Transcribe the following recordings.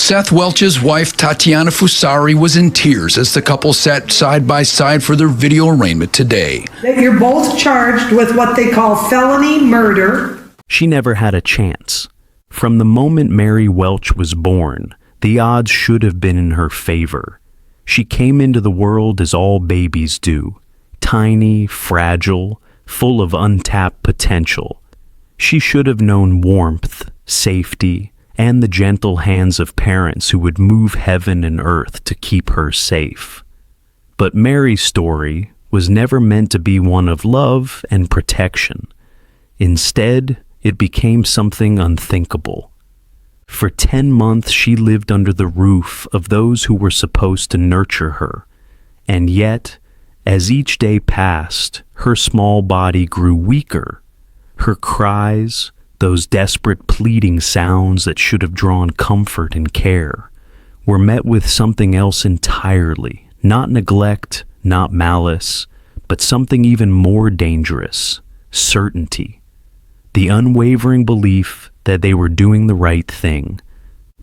Seth Welch's wife, Tatiana Fusari, was in tears as the couple sat side by side for their video arraignment today. You're both charged with what they call felony murder. She never had a chance. From the moment Mary Welch was born, the odds should have been in her favor. She came into the world as all babies do, tiny, fragile, full of untapped potential. She should have known warmth, safety, and the gentle hands of parents who would move heaven and earth to keep her safe. But Mary's story was never meant to be one of love and protection. Instead, it became something unthinkable. For 10 months, she lived under the roof of those who were supposed to nurture her. And yet, as each day passed, her small body grew weaker. Her cries, those desperate pleading sounds that should have drawn comfort and care, were met with something else entirely, not neglect, not malice, but something even more dangerous, certainty. The unwavering belief that they were doing the right thing.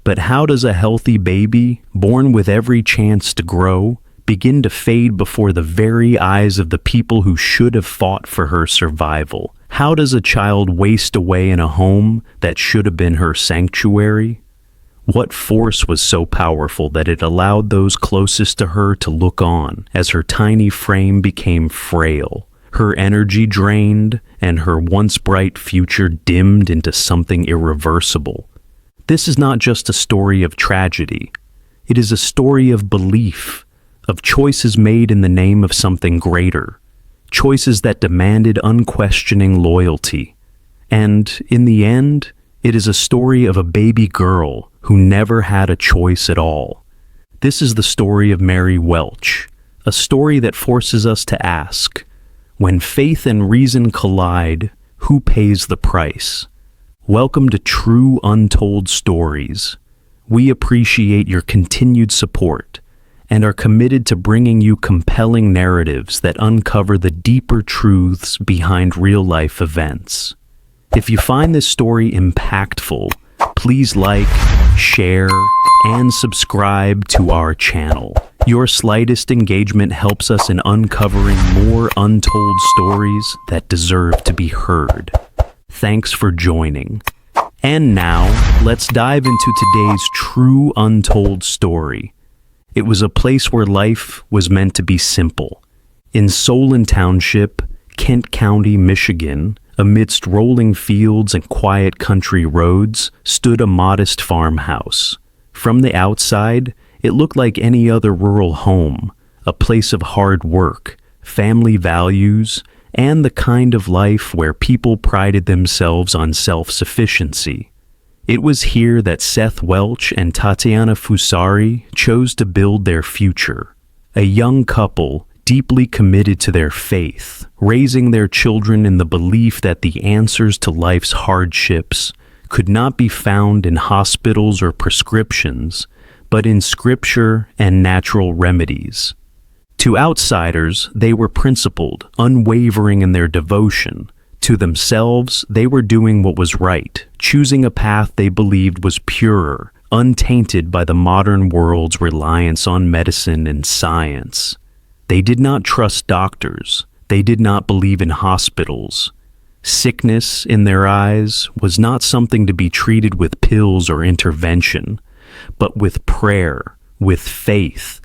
But how does a healthy baby, born with every chance to grow, begin to fade before the very eyes of the people who should have fought for her survival? How does a child waste away in a home that should have been her sanctuary? What force was so powerful that it allowed those closest to her to look on as her tiny frame became frail, her energy drained, and her once bright future dimmed into something irreversible? This is not just a story of tragedy. It is a story of belief, of choices made in the name of something greater. Choices that demanded unquestioning loyalty. And in the end, it is a story of a baby girl who never had a choice at all. This is the story of Mary Welch, a story that forces us to ask, when faith and reason collide, who pays the price? Welcome to True Untold Stories. We appreciate your continued support and are committed to bringing you compelling narratives that uncover the deeper truths behind real-life events. If you find this story impactful, please like, share, and subscribe to our channel. Your slightest engagement helps us in uncovering more untold stories that deserve to be heard. Thanks for joining. And now, let's dive into today's true untold story. It was a place where life was meant to be simple. In Solon Township, Kent County, Michigan, amidst rolling fields and quiet country roads, stood a modest farmhouse. From the outside, it looked like any other rural home, a place of hard work, family values, and the kind of life where people prided themselves on self-sufficiency. It was here that Seth Welch and Tatiana Fusari chose to build their future. A young couple deeply committed to their faith, raising their children in the belief that the answers to life's hardships could not be found in hospitals or prescriptions, but in scripture and natural remedies. To outsiders, they were principled, unwavering in their devotion. To themselves, they were doing what was right, choosing a path they believed was purer, untainted by the modern world's reliance on medicine and science. They did not trust doctors. They did not believe in hospitals. Sickness, in their eyes, was not something to be treated with pills or intervention, but with prayer, with faith,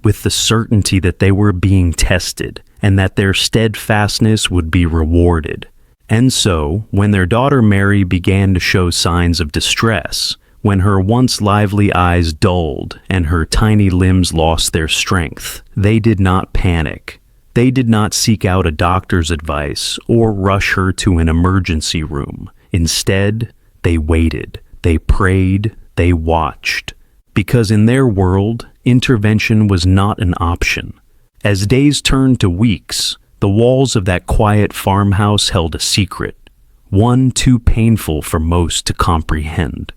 with the certainty that they were being tested and that their steadfastness would be rewarded. And so, when their daughter Mary began to show signs of distress, when her once lively eyes dulled and her tiny limbs lost their strength, they did not panic. They did not seek out a doctor's advice or rush her to an emergency room. Instead, they waited, they prayed, they watched. Because in their world, intervention was not an option. As days turned to weeks, the walls of that quiet farmhouse held a secret, one too painful for most to comprehend.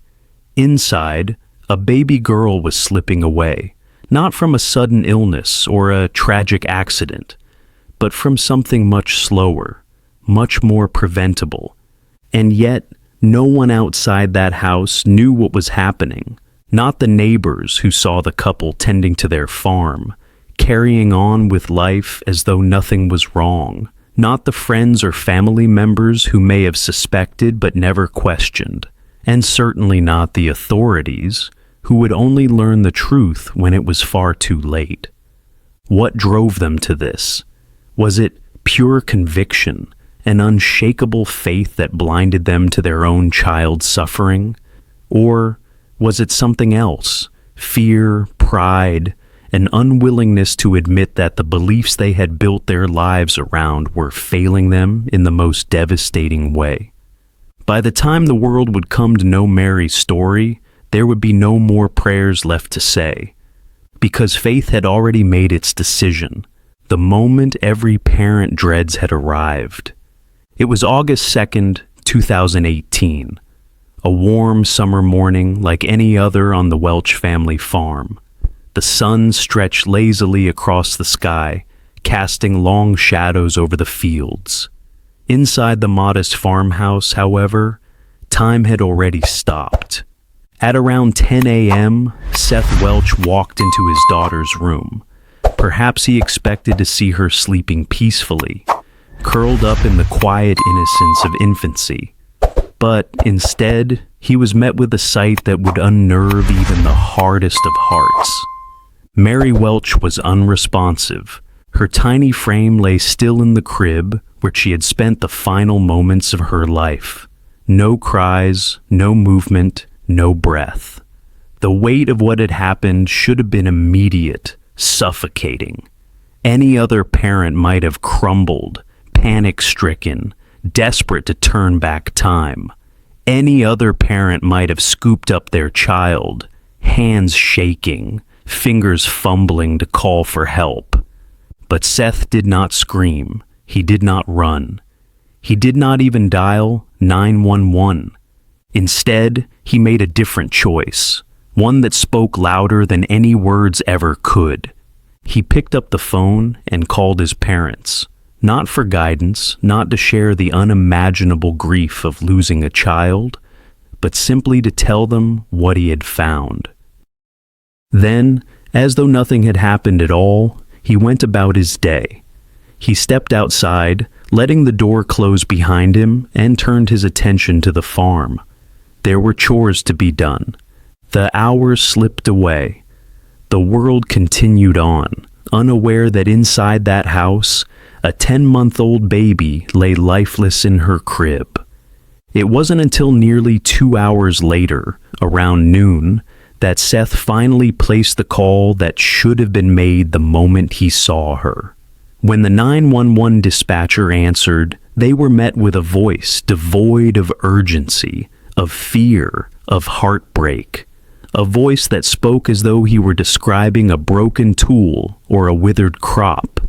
Inside, a baby girl was slipping away, not from a sudden illness or a tragic accident, but from something much slower, much more preventable. And yet, no one outside that house knew what was happening. Not the neighbors who saw the couple tending to their farm, carrying on with life as though nothing was wrong. Not the friends or family members who may have suspected but never questioned. And certainly not the authorities, who would only learn the truth when it was far too late. What drove them to this? Was it pure conviction, an unshakable faith that blinded them to their own child's suffering? Or was it something else? Fear, pride, an unwillingness to admit that the beliefs they had built their lives around were failing them in the most devastating way. By the time the world would come to know Mary's story, there would be no more prayers left to say, because faith had already made its decision, the moment every parent dreads had arrived. It was August 2nd, 2018, a warm summer morning like any other on the Welch family farm. The sun stretched lazily across the sky, casting long shadows over the fields. Inside the modest farmhouse, however, time had already stopped. At around 10 a.m., Seth Welch walked into his daughter's room. Perhaps he expected to see her sleeping peacefully, curled up in the quiet innocence of infancy. But instead, he was met with a sight that would unnerve even the hardest of hearts. Mary Welch was unresponsive. Her tiny frame lay still in the crib where she had spent the final moments of her life. No cries, no movement, no breath. The weight of what had happened should have been immediate, suffocating. Any other parent might have crumbled, panic-stricken, desperate to turn back time. Any other parent might have scooped up their child, hands shaking, fingers fumbling to call for help. But Seth did not scream. He did not run. He did not even dial 911. Instead, he made a different choice, one that spoke louder than any words ever could. He picked up the phone and called his parents, not for guidance, not to share the unimaginable grief of losing a child, but simply to tell them what he had found. Then, as though nothing had happened at all, he went about his day. He stepped outside, letting the door close behind him, and turned his attention to the farm. There were chores to be done. The hours slipped away. The world continued on, unaware that inside that house, a 10-month-old baby lay lifeless in her crib. It wasn't until nearly 2 hours later, around noon, that Seth finally placed the call that should have been made the moment he saw her. When the 911 dispatcher answered, they were met with a voice devoid of urgency, of fear, of heartbreak. A voice that spoke as though he were describing a broken tool or a withered crop.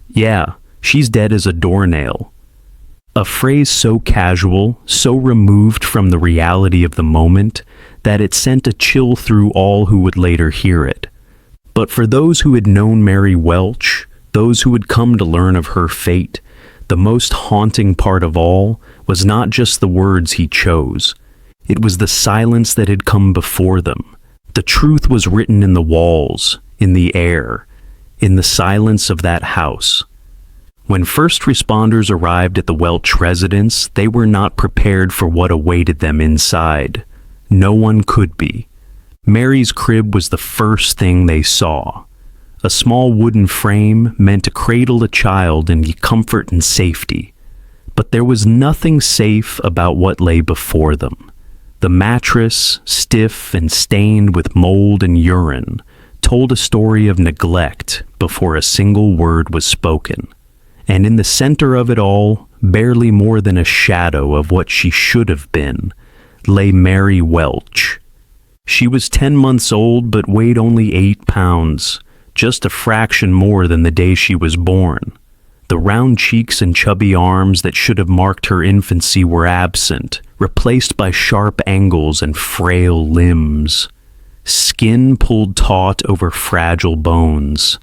"Yeah, she's dead as a doornail." A phrase so casual, so removed from the reality of the moment, that it sent a chill through all who would later hear it. But for those who had known Mary Welch, those who had come to learn of her fate, the most haunting part of all was not just the words he chose. It was the silence that had come before them. The truth was written in the walls, in the air, in the silence of that house. When first responders arrived at the Welch residence, they were not prepared for what awaited them inside. No one could be. Mary's crib was the first thing they saw. A small wooden frame meant to cradle a child in comfort and safety. But there was nothing safe about what lay before them. The mattress, stiff and stained with mold and urine, told a story of neglect before a single word was spoken. And in the center of it all, barely more than a shadow of what she should have been, lay Mary Welch. She was 10 months old but weighed only 8 pounds, just a fraction more than the day she was born. The round cheeks and chubby arms that should have marked her infancy were absent, replaced by sharp angles and frail limbs. Skin pulled taut over fragile bones.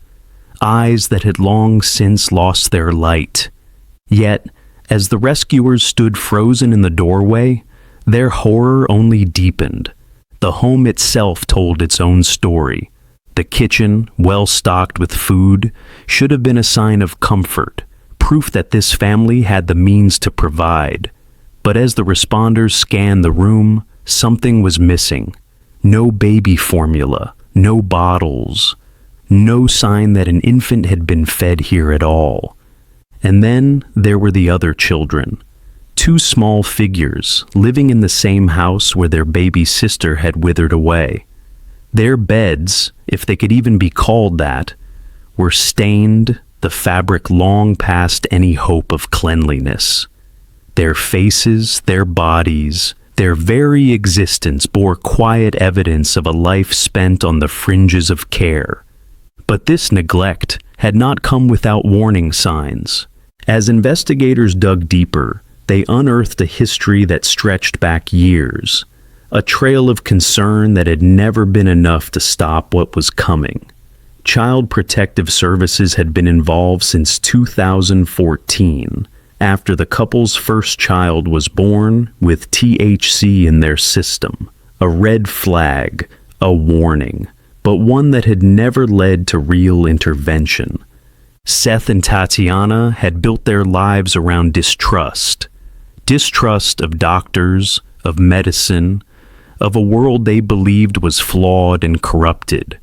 Eyes that had long since lost their light. Yet, as the rescuers stood frozen in the doorway, their horror only deepened. The home itself told its own story. The kitchen, well stocked with food, should have been a sign of comfort, proof that this family had the means to provide. But as the responders scanned the room, something was missing. No baby formula, no bottles, no sign that an infant had been fed here at all. And then there were the other children. Two small figures living in the same house where their baby sister had withered away. Their beds, if they could even be called that, were stained, the fabric long past any hope of cleanliness. Their faces, their bodies, their very existence bore quiet evidence of a life spent on the fringes of care. But this neglect had not come without warning signs. As investigators dug deeper, they unearthed a history that stretched back years, a trail of concern that had never been enough to stop what was coming. Child Protective Services had been involved since 2014, after the couple's first child was born with THC in their system, a red flag, a warning, but one that had never led to real intervention. Seth and Tatiana had built their lives around distrust of doctors, of medicine, of a world they believed was flawed and corrupted.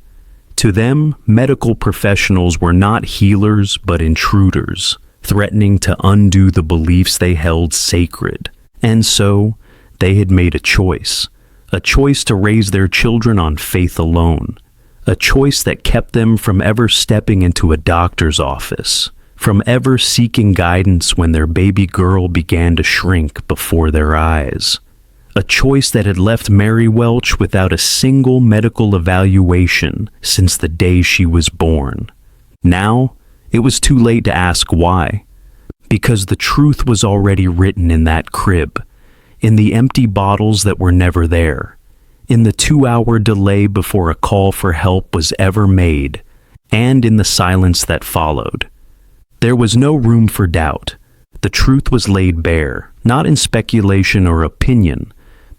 To them, medical professionals were not healers but intruders, threatening to undo the beliefs they held sacred. And so, they had made a choice to raise their children on faith alone, a choice that kept them from ever stepping into a doctor's office, from ever seeking guidance when their baby girl began to shrink before their eyes. A choice that had left Mary Welch without a single medical evaluation since the day she was born. Now, it was too late to ask why, because the truth was already written in that crib, in the empty bottles that were never there, in the 2-hour delay before a call for help was ever made, and in the silence that followed. There was no room for doubt. The truth was laid bare, not in speculation or opinion,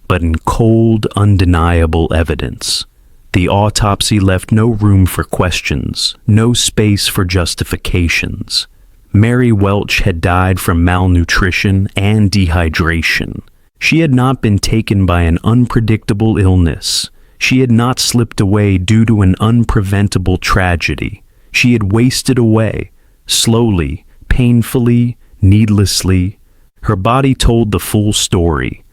but in cold, undeniable evidence. The autopsy left no room for questions, no space for justifications. Mary Welch had died from malnutrition and dehydration. She had not been taken by an unpredictable illness. She had not slipped away due to an unpreventable tragedy. She had wasted away, slowly, painfully, needlessly. Her body told the full story.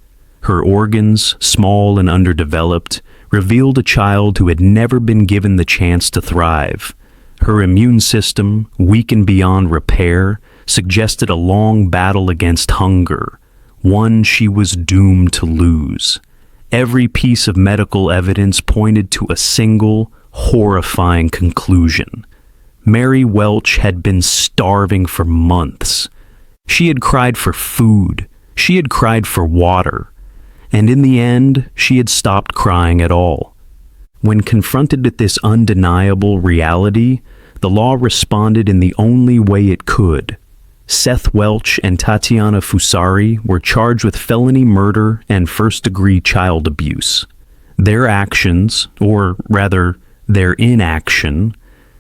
Her organs, small and underdeveloped, revealed a child who had never been given the chance to thrive. Her immune system, weakened beyond repair, suggested a long battle against hunger, one she was doomed to lose. Every piece of medical evidence pointed to a single, horrifying conclusion. Mary Welch had been starving for months. She had cried for food. She had cried for water. And in the end, she had stopped crying at all. When confronted with this undeniable reality, the law responded in the only way it could. Seth Welch and Tatiana Fusari were charged with felony murder and first-degree child abuse. Their actions, or rather, their inaction,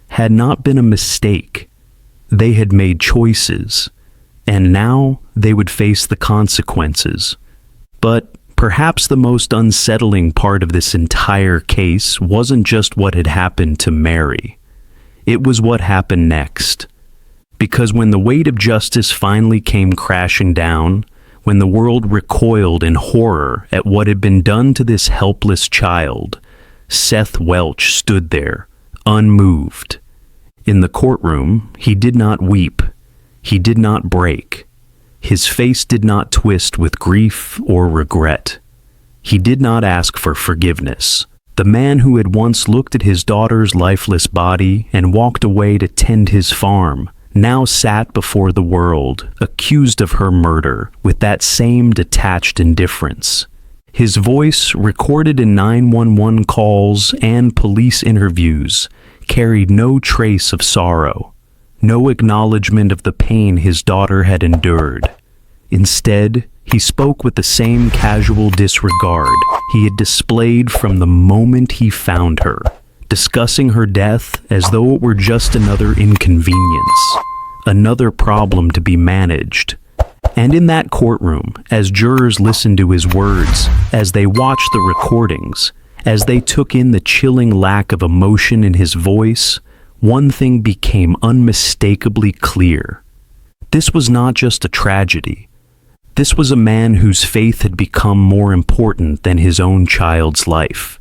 had not been a mistake. They had made choices, and now they would face the consequences. But perhaps the most unsettling part of this entire case wasn't just what had happened to Mary. It was what happened next. Because when the weight of justice finally came crashing down, when the world recoiled in horror at what had been done to this helpless child, Seth Welch stood there, unmoved. In the courtroom, he did not weep. He did not break. His face did not twist with grief or regret. He did not ask for forgiveness. The man who had once looked at his daughter's lifeless body and walked away to tend his farm now sat before the world, accused of her murder, with that same detached indifference. His voice, recorded in 911 calls and police interviews, carried no trace of sorrow, no acknowledgement of the pain his daughter had endured. Instead, He spoke with the same casual disregard he had displayed from the moment he found her, discussing her death as though it were just another inconvenience, another problem to be managed. And in that courtroom, as jurors listened to his words, as they watched the recordings, as they took in the chilling lack of emotion in his voice, one thing became unmistakably clear. This was not just a tragedy. This was a man whose faith had become more important than his own child's life.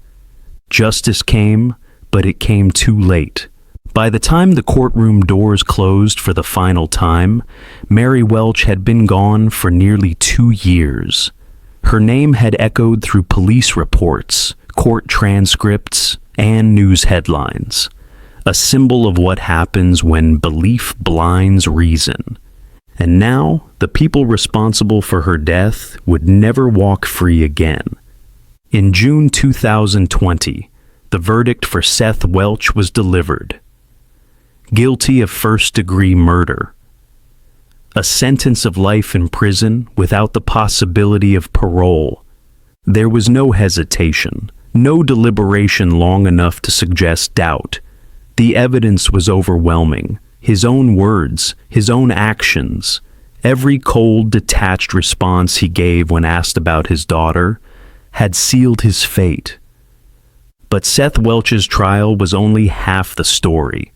Justice came, but it came too late. By the time the courtroom doors closed for the final time, Mary Welch had been gone for nearly 2 years. Her name had echoed through police reports, court transcripts, and news headlines, a symbol of what happens when belief blinds reason. And now, the people responsible for her death would never walk free again. In June 2020, the verdict for Seth Welch was delivered. Guilty of first-degree murder. A sentence of life in prison without the possibility of parole. There was no hesitation, no deliberation long enough to suggest doubt. The evidence was overwhelming. His own words, his own actions, every cold, detached response he gave when asked about his daughter, had sealed his fate. But Seth Welch's trial was only half the story.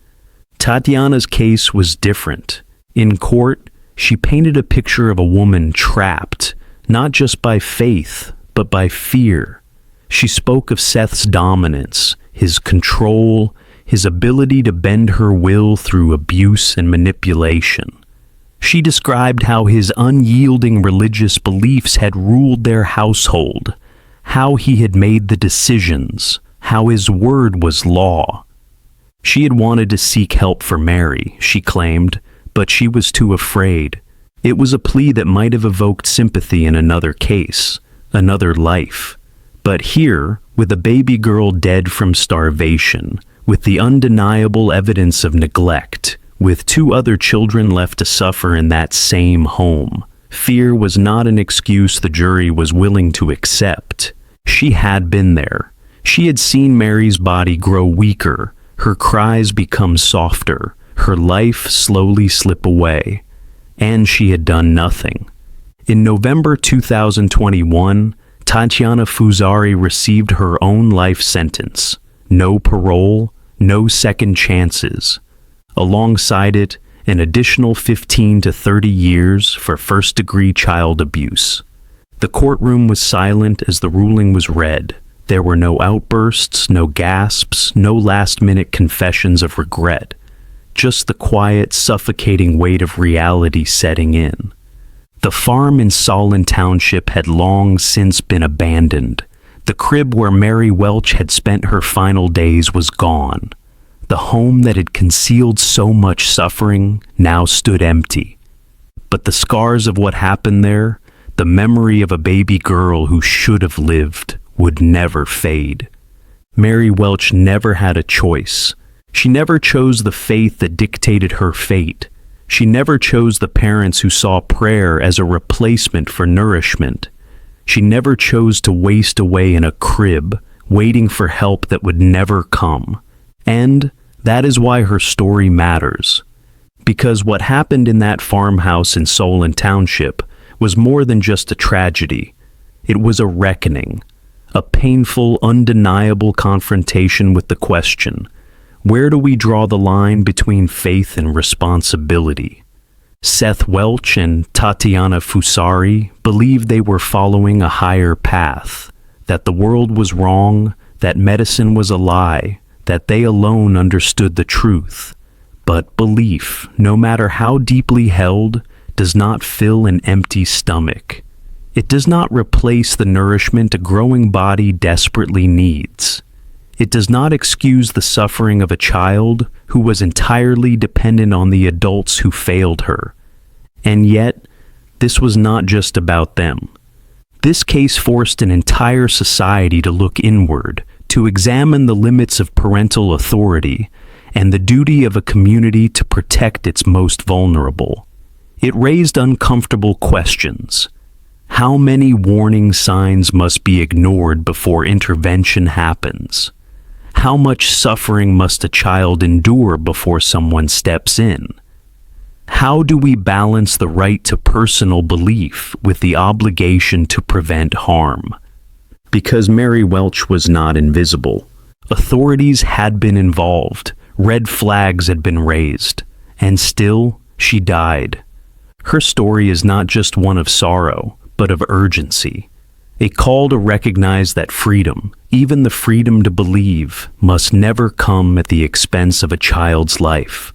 Tatiana's case was different. In court, she painted a picture of a woman trapped, not just by faith, but by fear. She spoke of Seth's dominance, his control, his ability to bend her will through abuse and manipulation. She described how his unyielding religious beliefs had ruled their household, how he had made the decisions, how his word was law. She had wanted to seek help for Mary, she claimed, but she was too afraid. It was a plea that might have evoked sympathy in another case, another life. But here, with a baby girl dead from starvation, with the undeniable evidence of neglect, with 2 other children left to suffer in that same home, fear was not an excuse the jury was willing to accept. She had been there. She had seen Mary's body grow weaker, her cries become softer, her life slowly slip away. And she had done nothing. In November 2021, Tatiana Fusari received her own life sentence. No parole, no second chances. Alongside it, an additional 15 to 30 years for first-degree child abuse. The courtroom was silent as the ruling was read. There were no outbursts, no gasps, no last-minute confessions of regret. Just the quiet, suffocating weight of reality setting in. The farm in Solon Township had long since been abandoned. The crib where Mary Welch had spent her final days was gone. The home that had concealed so much suffering now stood empty. But the scars of what happened there, the memory of a baby girl who should have lived, would never fade. Mary Welch never had a choice. She never chose the faith that dictated her fate. She never chose the parents who saw prayer as a replacement for nourishment. She never chose to waste away in a crib, waiting for help that would never come. And that is why her story matters. Because what happened in that farmhouse in Solon Township was more than just a tragedy. It was a reckoning, a painful, undeniable confrontation with the question, where do we draw the line between faith and responsibility? Seth Welch and Tatiana Fusari believed they were following a higher path, that the world was wrong, that medicine was a lie, that they alone understood the truth. But belief, no matter how deeply held, does not fill an empty stomach. It does not replace the nourishment a growing body desperately needs. It does not excuse the suffering of a child who was entirely dependent on the adults who failed her. And yet, this was not just about them. This case forced an entire society to look inward, to examine the limits of parental authority and the duty of a community to protect its most vulnerable. It raised uncomfortable questions. How many warning signs must be ignored before intervention happens? How much suffering must a child endure before someone steps in? How do we balance the right to personal belief with the obligation to prevent harm? Because Mary Welch was not invisible. Authorities had been involved, red flags had been raised, and still she died. Her story is not just one of sorrow, but of urgency. A call to recognize that freedom, even the freedom to believe, must never come at the expense of a child's life.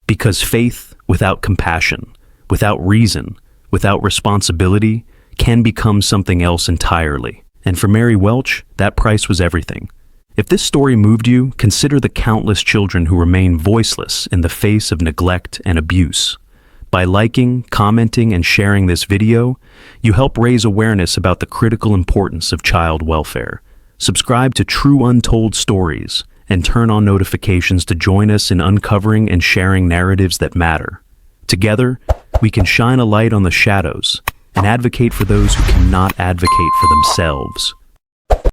Because faith without compassion, without reason, without responsibility, can become something else entirely. And for Mary Welch, that price was everything. If this story moved you, consider the countless children who remain voiceless in the face of neglect and abuse. By liking, commenting, and sharing this video, you help raise awareness about the critical importance of child welfare. Subscribe to True Untold Stories and turn on notifications to join us in uncovering and sharing narratives that matter. Together, we can shine a light on the shadows and advocate for those who cannot advocate for themselves.